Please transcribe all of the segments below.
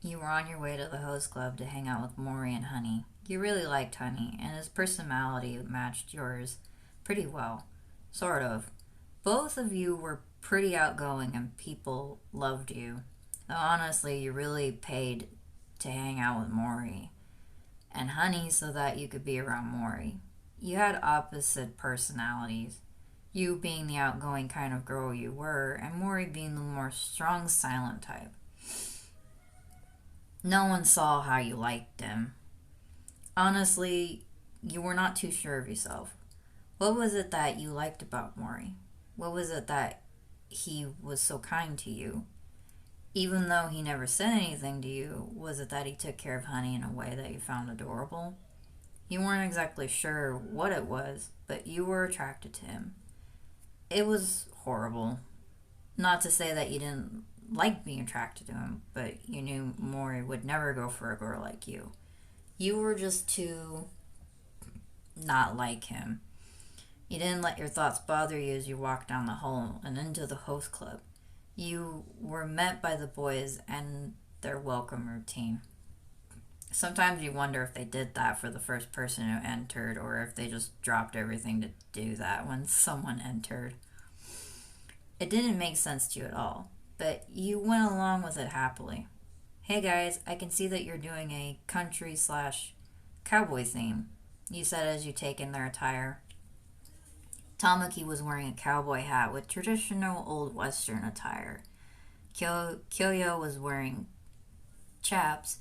You were on your way to the host club to hang out with Mori and Honey. You really liked Honey, and his personality matched yours pretty well. Sort of. Both of you were pretty outgoing and people loved you. Though honestly, you really paid to hang out with Mori and Honey so that you could be around Mori. You had opposite personalities. You being the outgoing kind of girl you were, and Mori being the more strong, silent type. No one saw how you liked him. Honestly, you were not too sure of yourself. What was it that you liked about Mori? What was it that he was so kind to you? Even though he never said anything to you, was it that he took care of Honey in a way that you found adorable? You weren't exactly sure what it was, but you were attracted to him. It was horrible. Not to say that you didn't like being attracted to him, but you knew Mori would never go for a girl like you. You were just too not like him. You didn't let your thoughts bother you as you walked down the hall and into the host club. You were met by the boys and their welcome routine. Sometimes you wonder if they did that for the first person who entered or if they just dropped everything to do that when someone entered. It didn't make sense to you at all, but you went along with it happily. Hey guys, I can see that you're doing a country slash cowboy theme, you said as you take in their attire. Tamaki was wearing a cowboy hat with traditional old western attire. Kyoyo was wearing chaps,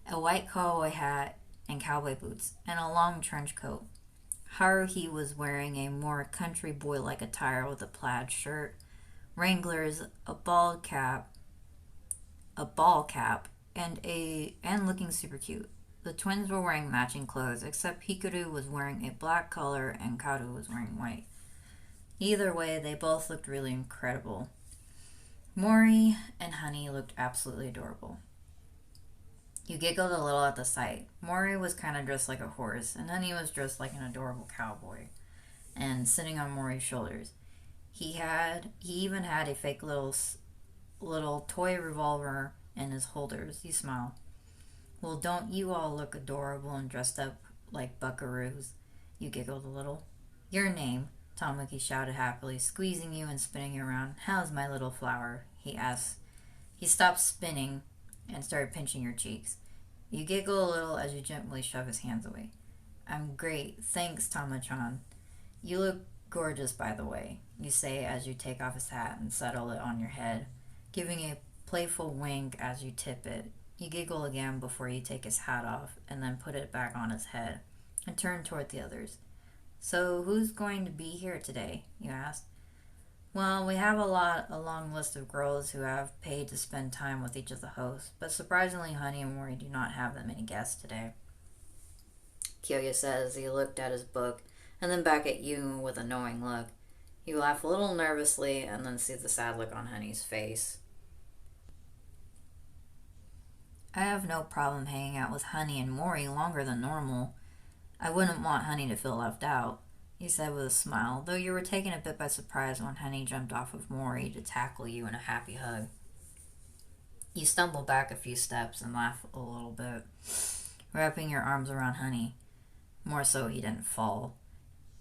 a white cowboy hat and cowboy boots, and a long trench coat. Haruhi was wearing a more country boy-like attire with a plaid shirt, Wranglers, a ball cap, and looking super cute. The twins were wearing matching clothes, except Hikaru was wearing a black color and Karu was wearing white. Either way, they both looked really incredible. Mori and Honey looked absolutely adorable. You giggled a little at the sight. Mori was kind of dressed like a horse, and Honey was dressed like an adorable cowboy, and sitting on Mori's shoulders. He even had a fake little toy revolver in his holders. He smiled. Well, don't you all look adorable and dressed up like buckaroos? You giggled a little. Your name, Tamaki shouted happily, squeezing you and spinning you around. How's my little flower? He asked. He stopped spinning and started pinching your cheeks. You giggle a little as you gently shove his hands away. I'm great, thanks, Tama-chan. You look gorgeous, by the way, you say as you take off his hat and settle it on your head, giving a playful wink as you tip it. You giggle again before you take his hat off and then put it back on his head and turn toward the others. So who's going to be here today? You asked. Well, we have a long list of girls who have paid to spend time with each of the hosts, but surprisingly Honey and Mori do not have that many guests today. Kyoya said as he looked at his book and then back at you with a knowing look. You laugh a little nervously and then see the sad look on Honey's face. I have no problem hanging out with Honey and Mori longer than normal. I wouldn't want Honey to feel left out, he said with a smile, though you were taken a bit by surprise when Honey jumped off of Mori to tackle you in a happy hug. You stumble back a few steps and laugh a little bit, wrapping your arms around Honey. More so he didn't fall.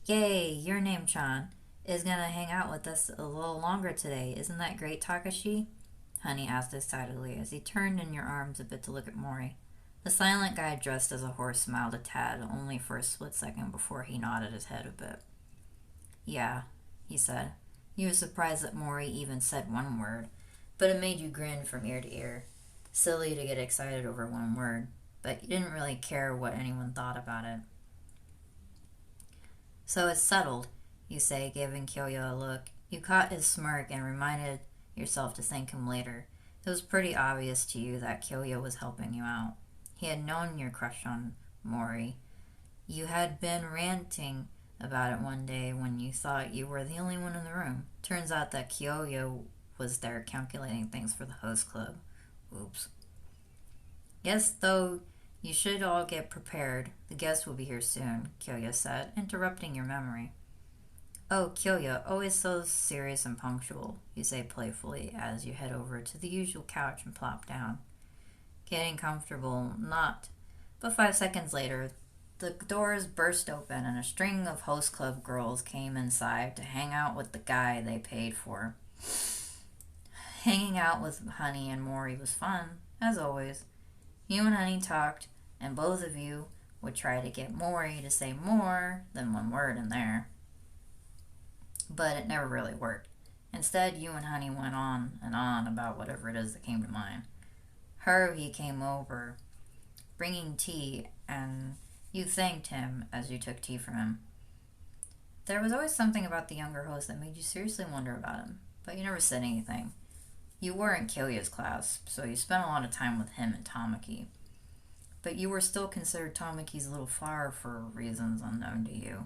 Yay, your name, Chan, is gonna hang out with us a little longer today. Isn't that great, Takashi? Honey asked excitedly as he turned in your arms a bit to look at Mori. The silent guy dressed as a horse smiled a tad, only for a split second before he nodded his head a bit. Yeah, he said. You were surprised that Mori even said one word, but it made you grin from ear to ear. Silly to get excited over one word, but you didn't really care what anyone thought about it. So it's settled, you say, giving Kyoya a look. You caught his smirk and reminded yourself to thank him later. It was pretty obvious to you that Kyoya was helping you out. He had known your crush on Mori. You had been ranting about it one day when you thought you were the only one in the room. Turns out that Kyoya was there calculating things for the host club. Oops. Yes, though, you should all get prepared. The guests will be here soon, Kyoya said, interrupting your memory. Oh, Kyoya, always so serious and punctual, you say playfully as you head over to the usual couch and plop down. Getting comfortable, not. But 5 seconds later, the doors burst open and a string of host club girls came inside to hang out with the guy they paid for. Hanging out with Honey and Mori was fun, as always. You and Honey talked, and both of you would try to get Mori to say more than one word in there. But it never really worked. Instead, you and Honey went on and on about whatever it is that came to mind. Haruhi came over, bringing tea, and you thanked him as you took tea from him. There was always something about the younger host that made you seriously wonder about him, but you never said anything. You were in Kyoya's class, so you spent a lot of time with him and Tamaki. But you were still considered Tamaki's little flower for reasons unknown to you.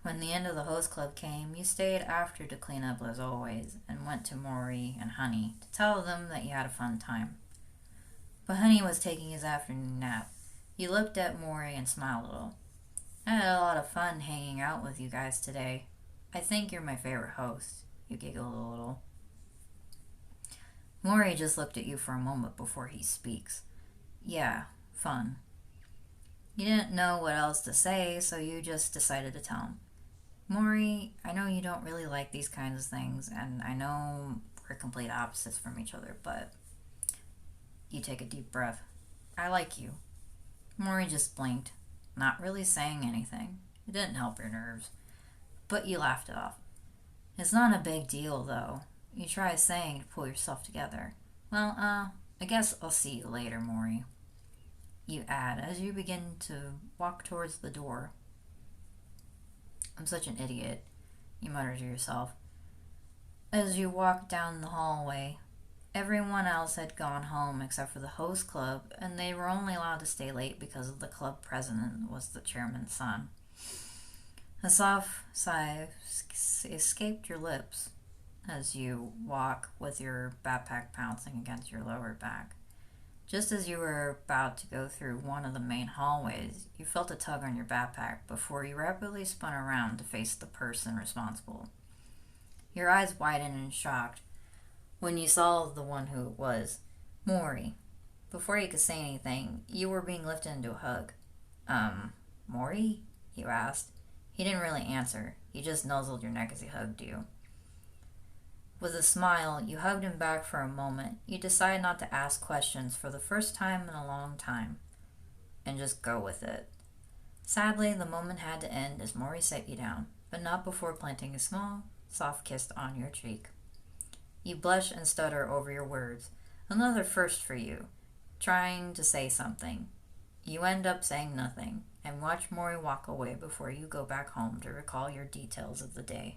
When the end of the host club came, you stayed after to clean up as always, and went to Mori and Honey to tell them that you had a fun time. But Honey was taking his afternoon nap. You looked at Mori and smiled a little. I had a lot of fun hanging out with you guys today. I think you're my favorite host. You giggled a little. Mori just looked at you for a moment before he speaks. Yeah, fun. You didn't know what else to say, so you just decided to tell him. Mori, I know you don't really like these kinds of things, and I know we're complete opposites from each other, but... You take a deep breath. I like you. Mori just blinked, not really saying anything. It didn't help your nerves. But you laughed it off. It's not a big deal, though. You try saying to pull yourself together. Well, I guess I'll see you later, Mori. You add as you begin to walk towards the door. I'm such an idiot, you mutter to yourself. As you walk down the hallway, everyone else had gone home except for the host club, and they were only allowed to stay late because the club president was the chairman's son. A soft sigh escaped your lips as you walk with your backpack bouncing against your lower back. Just as you were about to go through one of the main hallways, you felt a tug on your backpack before you rapidly spun around to face the person responsible. Your eyes widened in shock when you saw the one who it was, Mori. Before you could say anything, you were being lifted into a hug. Mori? You asked. He didn't really answer. He just nuzzled your neck as he hugged you. With a smile, you hugged him back for a moment. You decided not to ask questions for the first time in a long time, and just go with it. Sadly, the moment had to end as Mori set you down, but not before planting a small, soft kiss on your cheek. You blush and stutter over your words. Another first for you, trying to say something. You end up saying nothing, and watch Mori walk away before you go back home to recall your details of the day.